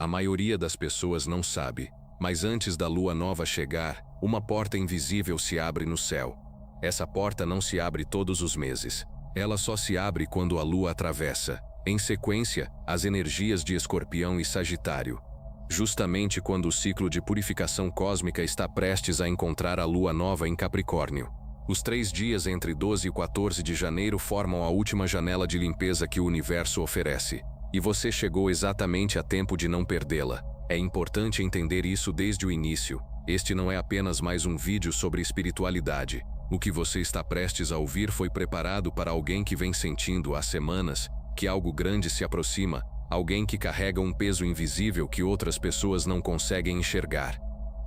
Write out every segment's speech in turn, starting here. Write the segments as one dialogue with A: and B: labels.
A: A maioria das pessoas não sabe, mas antes da lua nova chegar, uma porta invisível se abre no céu. Essa porta não se abre todos os meses. Ela só se abre quando a lua atravessa, em sequência, as energias de Escorpião e Sagitário. Justamente quando o ciclo de purificação cósmica está prestes a encontrar a lua nova em Capricórnio. Os 3 dias entre 12 e 14 de janeiro formam a última janela de limpeza que o universo oferece. E você chegou exatamente a tempo de não perdê-la. É importante entender isso desde o início. Este não é apenas mais um vídeo sobre espiritualidade. O que você está prestes a ouvir foi preparado para alguém que vem sentindo há semanas que algo grande se aproxima, alguém que carrega um peso invisível que outras pessoas não conseguem enxergar.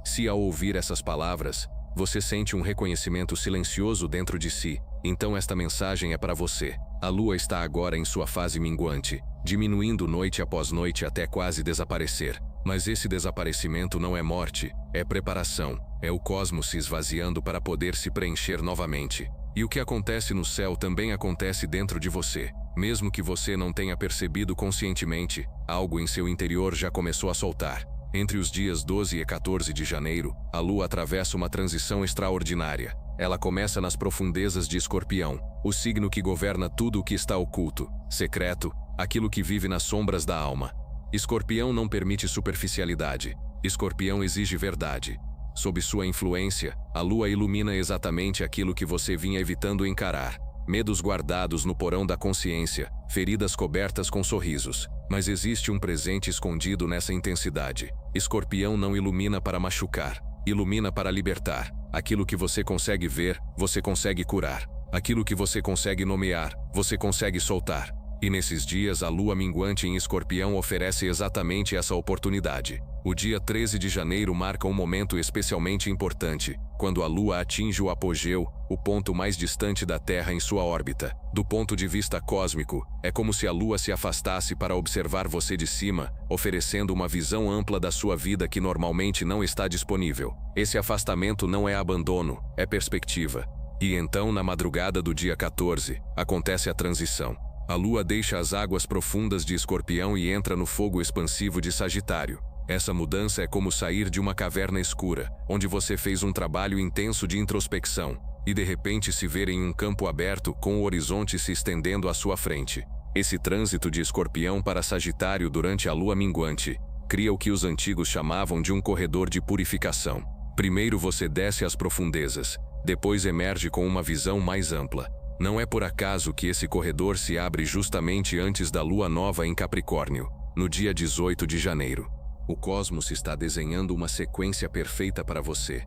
A: Se ao ouvir essas palavras, você sente um reconhecimento silencioso dentro de si, então esta mensagem é para você. A lua está agora em sua fase minguante, diminuindo noite após noite até quase desaparecer. Mas esse desaparecimento não é morte, é preparação, é o cosmos se esvaziando para poder se preencher novamente. E o que acontece no céu também acontece dentro de você. Mesmo que você não tenha percebido conscientemente, algo em seu interior já começou a soltar. Entre os dias 12 e 14 de janeiro, a lua atravessa uma transição extraordinária. Ela começa nas profundezas de Escorpião, o signo que governa tudo o que está oculto, secreto, aquilo que vive nas sombras da alma. Escorpião não permite superficialidade. Escorpião exige verdade. Sob sua influência, a lua ilumina exatamente aquilo que você vinha evitando encarar. Medos guardados no porão da consciência, feridas cobertas com sorrisos. Mas existe um presente escondido nessa intensidade. Escorpião não ilumina para machucar, ilumina para libertar. Aquilo que você consegue ver, você consegue curar. Aquilo que você consegue nomear, você consegue soltar. E nesses dias a lua minguante em Escorpião oferece exatamente essa oportunidade. O dia 13 de janeiro marca um momento especialmente importante, quando a lua atinge o apogeu, o ponto mais distante da Terra em sua órbita. Do ponto de vista cósmico, é como se a lua se afastasse para observar você de cima, oferecendo uma visão ampla da sua vida que normalmente não está disponível. Esse afastamento não é abandono, é perspectiva. E então, na madrugada do dia 14, acontece a transição. A lua deixa as águas profundas de Escorpião e entra no fogo expansivo de Sagitário. Essa mudança é como sair de uma caverna escura, onde você fez um trabalho intenso de introspecção, e de repente se ver em um campo aberto com o horizonte se estendendo à sua frente. Esse trânsito de Escorpião para Sagitário durante a lua minguante cria o que os antigos chamavam de um corredor de purificação. Primeiro você desce às profundezas, depois emerge com uma visão mais ampla. Não é por acaso que esse corredor se abre justamente antes da lua nova em Capricórnio, no dia 18 de janeiro. O cosmos está desenhando uma sequência perfeita para você.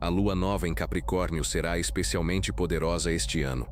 A: A lua nova em Capricórnio será especialmente poderosa este ano.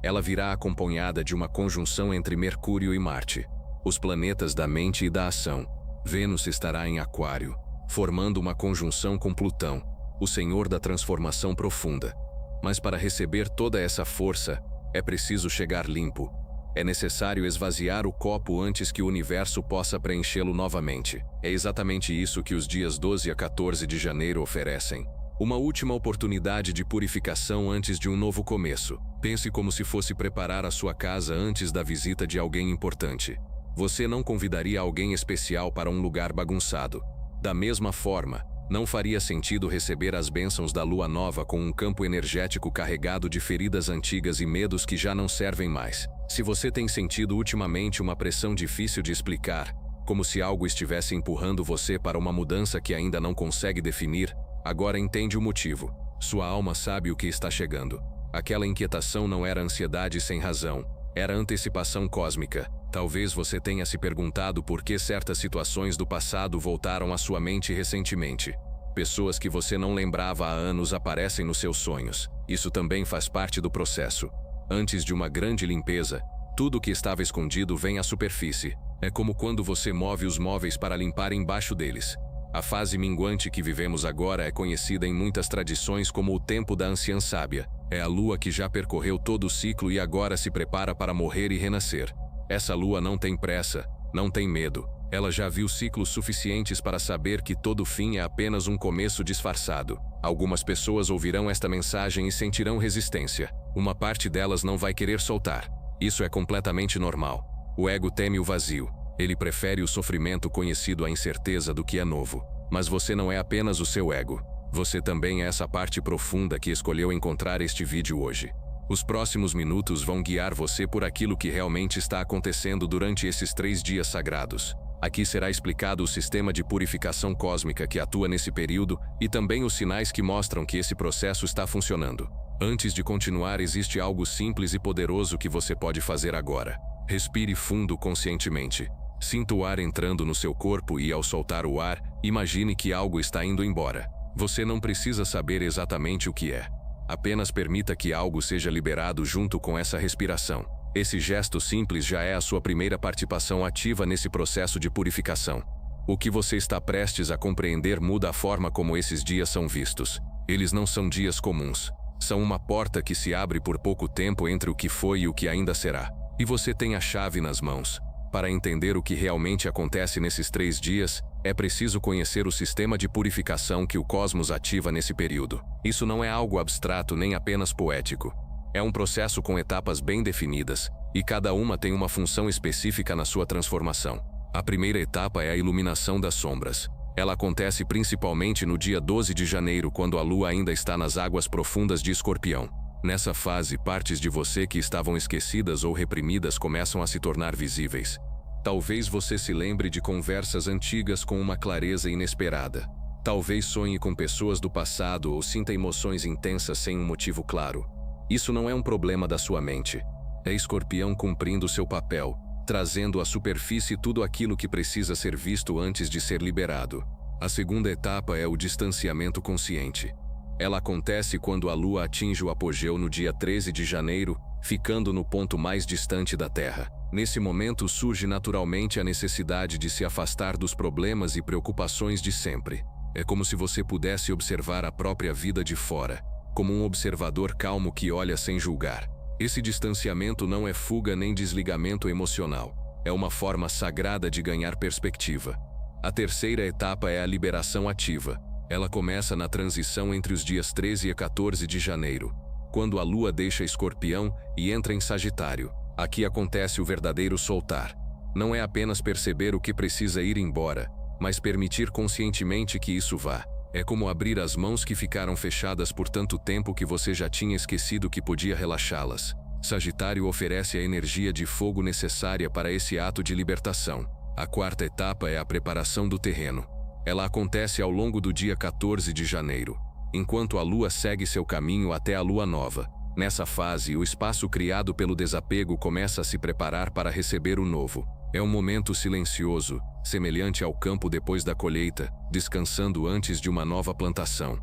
A: Ela virá acompanhada de uma conjunção entre Mercúrio e Marte, os planetas da mente e da ação. Vênus estará em Aquário, formando uma conjunção com Plutão, o senhor da transformação profunda. Mas para receber toda essa força, é preciso chegar limpo. É necessário esvaziar o copo antes que o universo possa preenchê-lo novamente. É exatamente isso que os dias 12 a 14 de janeiro oferecem. Uma última oportunidade de purificação antes de um novo começo. Pense como se fosse preparar a sua casa antes da visita de alguém importante. Você não convidaria alguém especial para um lugar bagunçado. Da mesma forma, não faria sentido receber as bênçãos da lua nova com um campo energético carregado de feridas antigas e medos que já não servem mais. Se você tem sentido ultimamente uma pressão difícil de explicar, como se algo estivesse empurrando você para uma mudança que ainda não consegue definir, agora entende o motivo. Sua alma sabe o que está chegando. Aquela inquietação não era ansiedade sem razão, era antecipação cósmica. Talvez você tenha se perguntado por que certas situações do passado voltaram à sua mente recentemente. Pessoas que você não lembrava há anos aparecem nos seus sonhos. Isso também faz parte do processo. Antes de uma grande limpeza, tudo que estava escondido vem à superfície. É como quando você move os móveis para limpar embaixo deles. A fase minguante que vivemos agora é conhecida em muitas tradições como o tempo da anciã sábia. É a lua que já percorreu todo o ciclo e agora se prepara para morrer e renascer. Essa lua não tem pressa, não tem medo. Ela já viu ciclos suficientes para saber que todo fim é apenas um começo disfarçado. Algumas pessoas ouvirão esta mensagem e sentirão resistência. Uma parte delas não vai querer soltar. Isso é completamente normal. O ego teme o vazio. Ele prefere o sofrimento conhecido à incerteza do que é novo. Mas você não é apenas o seu ego. Você também é essa parte profunda que escolheu encontrar este vídeo hoje. Os próximos minutos vão guiar você por aquilo que realmente está acontecendo durante esses 3 dias sagrados. Aqui será explicado o sistema de purificação cósmica que atua nesse período e também os sinais que mostram que esse processo está funcionando. Antes de continuar, existe algo simples e poderoso que você pode fazer agora. Respire fundo conscientemente. Sinta o ar entrando no seu corpo e, ao soltar o ar, imagine que algo está indo embora. Você não precisa saber exatamente o que é. Apenas permita que algo seja liberado junto com essa respiração. Esse gesto simples já é a sua primeira participação ativa nesse processo de purificação. O que você está prestes a compreender muda a forma como esses dias são vistos. Eles não são dias comuns. São uma porta que se abre por pouco tempo entre o que foi e o que ainda será. E você tem a chave nas mãos. Para entender o que realmente acontece nesses 3 dias, é preciso conhecer o sistema de purificação que o cosmos ativa nesse período. Isso não é algo abstrato nem apenas poético. É um processo com etapas bem definidas, e cada uma tem uma função específica na sua transformação. A primeira etapa é a iluminação das sombras. Ela acontece principalmente no dia 12 de janeiro, quando a lua ainda está nas águas profundas de Escorpião. Nessa fase, partes de você que estavam esquecidas ou reprimidas começam a se tornar visíveis. Talvez você se lembre de conversas antigas com uma clareza inesperada. Talvez sonhe com pessoas do passado ou sinta emoções intensas sem um motivo claro. Isso não é um problema da sua mente. É Escorpião cumprindo seu papel, trazendo à superfície tudo aquilo que precisa ser visto antes de ser liberado. A segunda etapa é o distanciamento consciente. Ela acontece quando a lua atinge o apogeu no dia 13 de janeiro, ficando no ponto mais distante da Terra. Nesse momento surge naturalmente a necessidade de se afastar dos problemas e preocupações de sempre. É como se você pudesse observar a própria vida de fora, como um observador calmo que olha sem julgar. Esse distanciamento não é fuga nem desligamento emocional. É uma forma sagrada de ganhar perspectiva. A terceira etapa é a liberação ativa. Ela começa na transição entre os dias 13 e 14 de janeiro, quando a lua deixa Escorpião e entra em Sagitário. Aqui acontece o verdadeiro soltar. Não é apenas perceber o que precisa ir embora, mas permitir conscientemente que isso vá. É como abrir as mãos que ficaram fechadas por tanto tempo que você já tinha esquecido que podia relaxá-las. Sagitário oferece a energia de fogo necessária para esse ato de libertação. A quarta etapa é a preparação do terreno. Ela acontece ao longo do dia 14 de janeiro, enquanto a lua segue seu caminho até a lua nova. Nessa fase, o espaço criado pelo desapego começa a se preparar para receber o novo. É um momento silencioso, semelhante ao campo depois da colheita, descansando antes de uma nova plantação.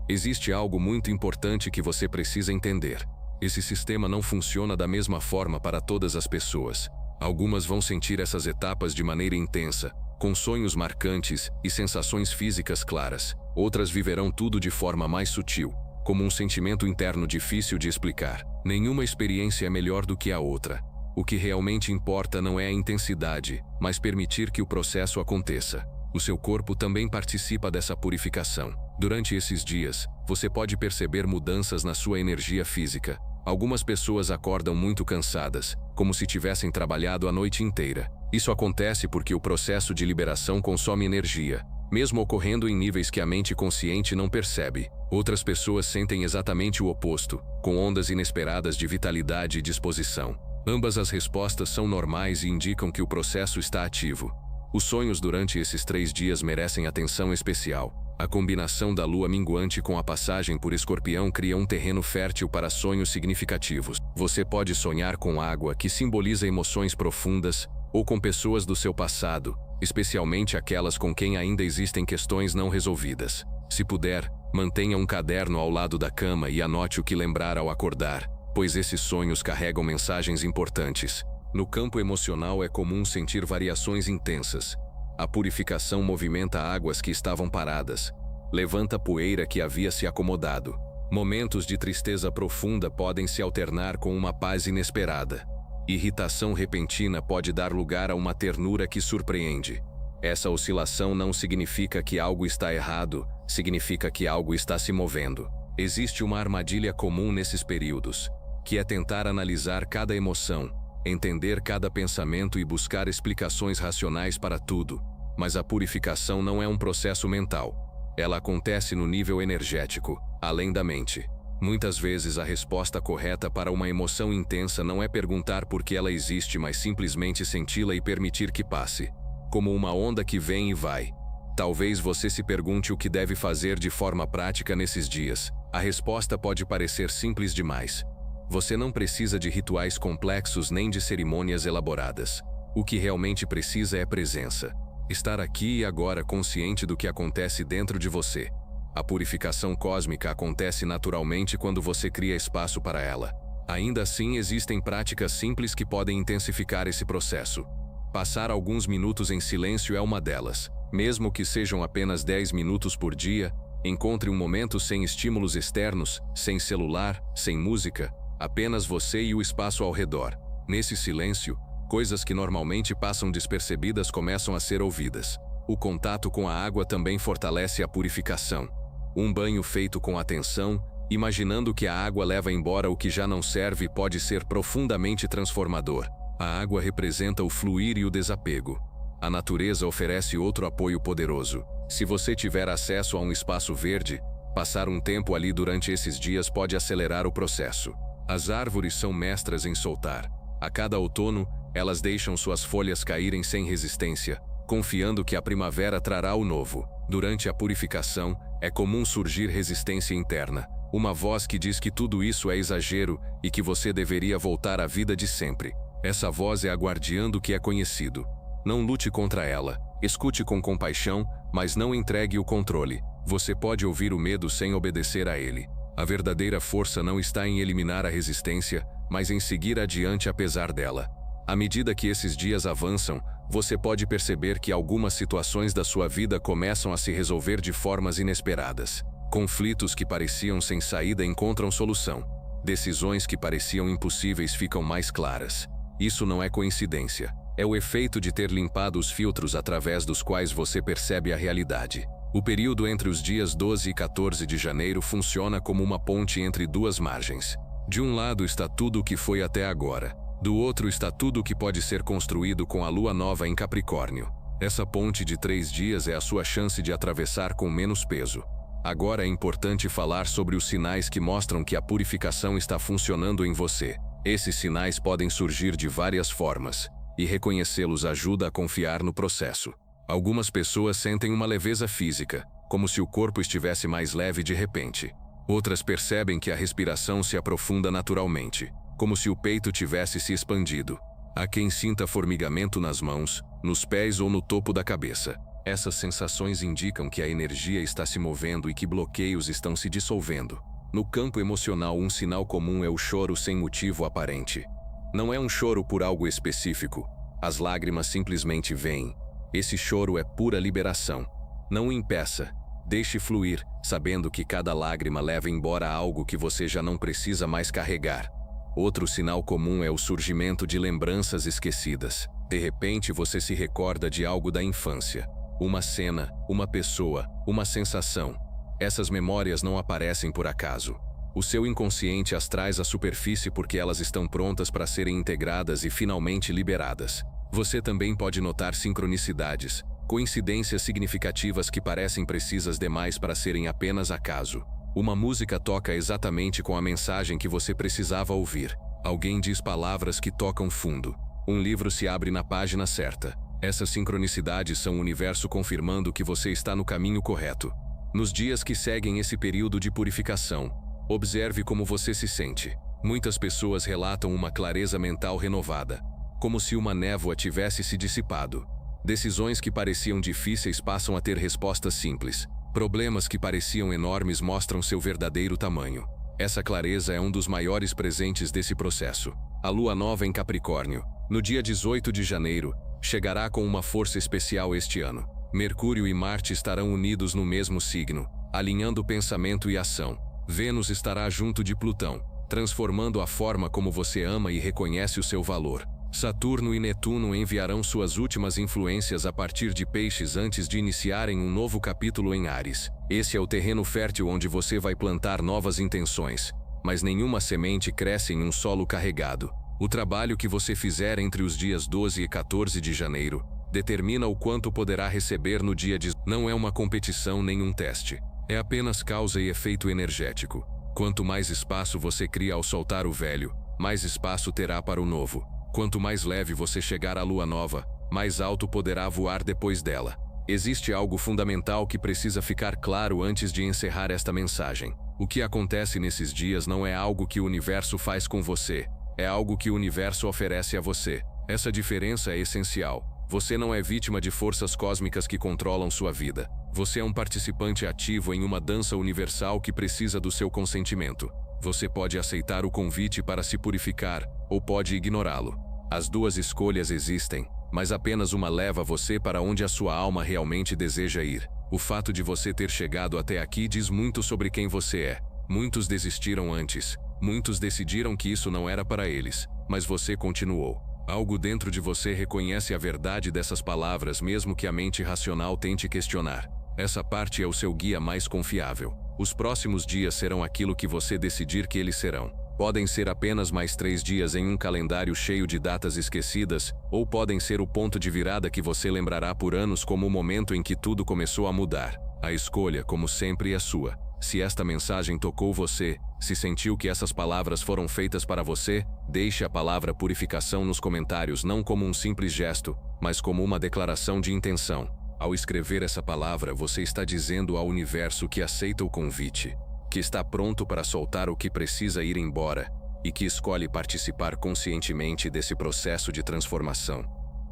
A: Existe algo muito importante que você precisa entender. Esse sistema não funciona da mesma forma para todas as pessoas. Algumas vão sentir essas etapas de maneira intensa, com sonhos marcantes e sensações físicas claras. Outras viverão tudo de forma mais sutil, como um sentimento interno difícil de explicar. Nenhuma experiência é melhor do que a outra. O que realmente importa não é a intensidade, mas permitir que o processo aconteça. O seu corpo também participa dessa purificação. Durante esses dias, você pode perceber mudanças na sua energia física. Algumas pessoas acordam muito cansadas, como se tivessem trabalhado a noite inteira. Isso acontece porque o processo de liberação consome energia, mesmo ocorrendo em níveis que a mente consciente não percebe. Outras pessoas sentem exatamente o oposto, com ondas inesperadas de vitalidade e disposição. Ambas as respostas são normais e indicam que o processo está ativo. Os sonhos durante esses 3 dias merecem atenção especial. A combinação da lua minguante com a passagem por Escorpião cria um terreno fértil para sonhos significativos. Você pode sonhar com água, que simboliza emoções profundas, ou com pessoas do seu passado, especialmente aquelas com quem ainda existem questões não resolvidas. Se puder, mantenha um caderno ao lado da cama e anote o que lembrar ao acordar, pois esses sonhos carregam mensagens importantes. No campo emocional é comum sentir variações intensas. A purificação movimenta águas que estavam paradas, levanta poeira que havia se acomodado. Momentos de tristeza profunda podem se alternar com uma paz inesperada. Irritação repentina pode dar lugar a uma ternura que surpreende. Essa oscilação não significa que algo está errado, significa que algo está se movendo. Existe uma armadilha comum nesses períodos, que é tentar analisar cada emoção, entender cada pensamento e buscar explicações racionais para tudo. Mas a purificação não é um processo mental. Ela acontece no nível energético, além da mente. Muitas vezes a resposta correta para uma emoção intensa não é perguntar por que ela existe, mas simplesmente senti-la e permitir que passe. Como uma onda que vem e vai. Talvez você se pergunte o que deve fazer de forma prática nesses dias. A resposta pode parecer simples demais. Você não precisa de rituais complexos nem de cerimônias elaboradas. O que realmente precisa é presença. Estar aqui e agora consciente do que acontece dentro de você. A purificação cósmica acontece naturalmente quando você cria espaço para ela. Ainda assim, existem práticas simples que podem intensificar esse processo. Passar alguns minutos em silêncio é uma delas. Mesmo que sejam apenas 10 minutos por dia, encontre um momento sem estímulos externos, sem celular, sem música, apenas você e o espaço ao redor. Nesse silêncio, coisas que normalmente passam despercebidas começam a ser ouvidas. O contato com a água também fortalece a purificação. Um banho feito com atenção, imaginando que a água leva embora o que já não serve, pode ser profundamente transformador. A água representa o fluir e o desapego. A natureza oferece outro apoio poderoso. Se você tiver acesso a um espaço verde, passar um tempo ali durante esses dias pode acelerar o processo. As árvores são mestras em soltar. A cada outono, elas deixam suas folhas caírem sem resistência, confiando que a primavera trará o novo. Durante a purificação, é comum surgir resistência interna, uma voz que diz que tudo isso é exagero e que você deveria voltar à vida de sempre. Essa voz é a guardiã do que é conhecido. Não lute contra ela, escute com compaixão, mas não entregue o controle. Você pode ouvir o medo sem obedecer a ele. A verdadeira força não está em eliminar a resistência, mas em seguir adiante apesar dela. À medida que esses dias avançam, você pode perceber que algumas situações da sua vida começam a se resolver de formas inesperadas. Conflitos que pareciam sem saída encontram solução. Decisões que pareciam impossíveis ficam mais claras. Isso não é coincidência. É o efeito de ter limpado os filtros através dos quais você percebe a realidade. O período entre os dias 12 e 14 de janeiro funciona como uma ponte entre duas margens. De um lado está tudo o que foi até agora. Do outro está tudo o que pode ser construído com a lua nova em Capricórnio. Essa ponte de 3 dias é a sua chance de atravessar com menos peso. Agora é importante falar sobre os sinais que mostram que a purificação está funcionando em você. Esses sinais podem surgir de várias formas, e reconhecê-los ajuda a confiar no processo. Algumas pessoas sentem uma leveza física, como se o corpo estivesse mais leve de repente. Outras percebem que a respiração se aprofunda naturalmente, como se o peito tivesse se expandido. Há quem sinta formigamento nas mãos, nos pés ou no topo da cabeça. Essas sensações indicam que a energia está se movendo e que bloqueios estão se dissolvendo. No campo emocional, um sinal comum é o choro sem motivo aparente. Não é um choro por algo específico. As lágrimas simplesmente vêm. Esse choro é pura liberação. Não o impeça. Deixe fluir, sabendo que cada lágrima leva embora algo que você já não precisa mais carregar. Outro sinal comum é o surgimento de lembranças esquecidas. De repente você se recorda de algo da infância. Uma cena, uma pessoa, uma sensação. Essas memórias não aparecem por acaso. O seu inconsciente as traz à superfície porque elas estão prontas para serem integradas e finalmente liberadas. Você também pode notar sincronicidades, coincidências significativas que parecem precisas demais para serem apenas acaso. Uma música toca exatamente com a mensagem que você precisava ouvir. Alguém diz palavras que tocam fundo. Um livro se abre na página certa. Essas sincronicidades são o universo confirmando que você está no caminho correto. Nos dias que seguem esse período de purificação, observe como você se sente. Muitas pessoas relatam uma clareza mental renovada, como se uma névoa tivesse se dissipado. Decisões que pareciam difíceis passam a ter respostas simples. Problemas que pareciam enormes mostram seu verdadeiro tamanho. Essa clareza é um dos maiores presentes desse processo. A lua nova em Capricórnio, no dia 18 de janeiro, chegará com uma força especial este ano. Mercúrio e Marte estarão unidos no mesmo signo, alinhando pensamento e ação. Vênus estará junto de Plutão, transformando a forma como você ama e reconhece o seu valor. Saturno e Netuno enviarão suas últimas influências a partir de Peixes antes de iniciarem um novo capítulo em Áries. Esse é o terreno fértil onde você vai plantar novas intenções, mas nenhuma semente cresce em um solo carregado. O trabalho que você fizer entre os dias 12 e 14 de janeiro determina o quanto poderá receber no dia de... Não é uma competição nem um teste. É apenas causa e efeito energético. Quanto mais espaço você cria ao soltar o velho, mais espaço terá para o novo. Quanto mais leve você chegar à lua nova, mais alto poderá voar depois dela. Existe algo fundamental que precisa ficar claro antes de encerrar esta mensagem. O que acontece nesses dias não é algo que o universo faz com você, é algo que o universo oferece a você. Essa diferença é essencial. Você não é vítima de forças cósmicas que controlam sua vida. Você é um participante ativo em uma dança universal que precisa do seu consentimento. Você pode aceitar o convite para se purificar, ou pode ignorá-lo. As duas escolhas existem, mas apenas uma leva você para onde a sua alma realmente deseja ir. O fato de você ter chegado até aqui diz muito sobre quem você é. Muitos desistiram antes. Muitos decidiram que isso não era para eles, mas você continuou. Algo dentro de você reconhece a verdade dessas palavras, mesmo que a mente racional tente questionar. Essa parte é o seu guia mais confiável. Os próximos dias serão aquilo que você decidir que eles serão. Podem ser apenas mais 3 dias em um calendário cheio de datas esquecidas, ou podem ser o ponto de virada que você lembrará por anos como o momento em que tudo começou a mudar. A escolha, como sempre, é sua. Se esta mensagem tocou você, se sentiu que essas palavras foram feitas para você, deixe a palavra purificação nos comentários não como um simples gesto, mas como uma declaração de intenção. Ao escrever essa palavra, você está dizendo ao universo que aceita o convite, que está pronto para soltar o que precisa ir embora e que escolhe participar conscientemente desse processo de transformação.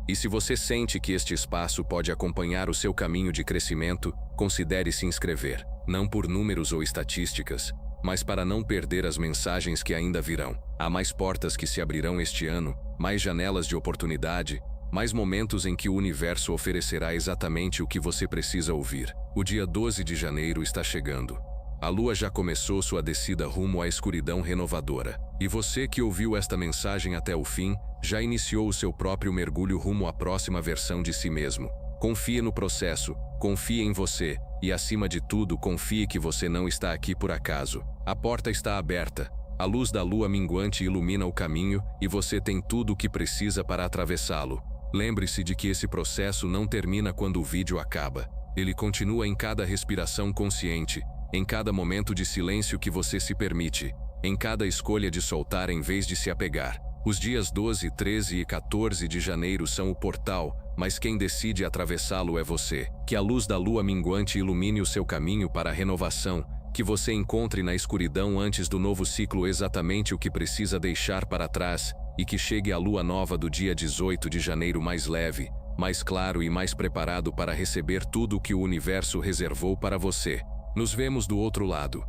A: E se você sente que este espaço pode acompanhar o seu caminho de crescimento, considere se inscrever, não por números ou estatísticas, mas para não perder as mensagens que ainda virão. Há mais portas que se abrirão este ano, mais janelas de oportunidade, mais momentos em que o universo oferecerá exatamente o que você precisa ouvir. O dia 12 de janeiro está chegando. A lua já começou sua descida rumo à escuridão renovadora. E você que ouviu esta mensagem até o fim, já iniciou o seu próprio mergulho rumo à próxima versão de si mesmo. Confie no processo, confie em você, e acima de tudo, confie que você não está aqui por acaso. A porta está aberta. A luz da lua minguante ilumina o caminho, e você tem tudo o que precisa para atravessá-lo. Lembre-se de que esse processo não termina quando o vídeo acaba. Ele continua em cada respiração consciente, em cada momento de silêncio que você se permite, em cada escolha de soltar em vez de se apegar. Os dias 12, 13 e 14 de janeiro são o portal, mas quem decide atravessá-lo é você. Que a luz da lua minguante ilumine o seu caminho para a renovação, que você encontre na escuridão antes do novo ciclo exatamente o que precisa deixar para trás, e que chegue a lua nova do dia 18 de janeiro mais leve, mais claro e mais preparado para receber tudo o que o universo reservou para você. Nos vemos do outro lado.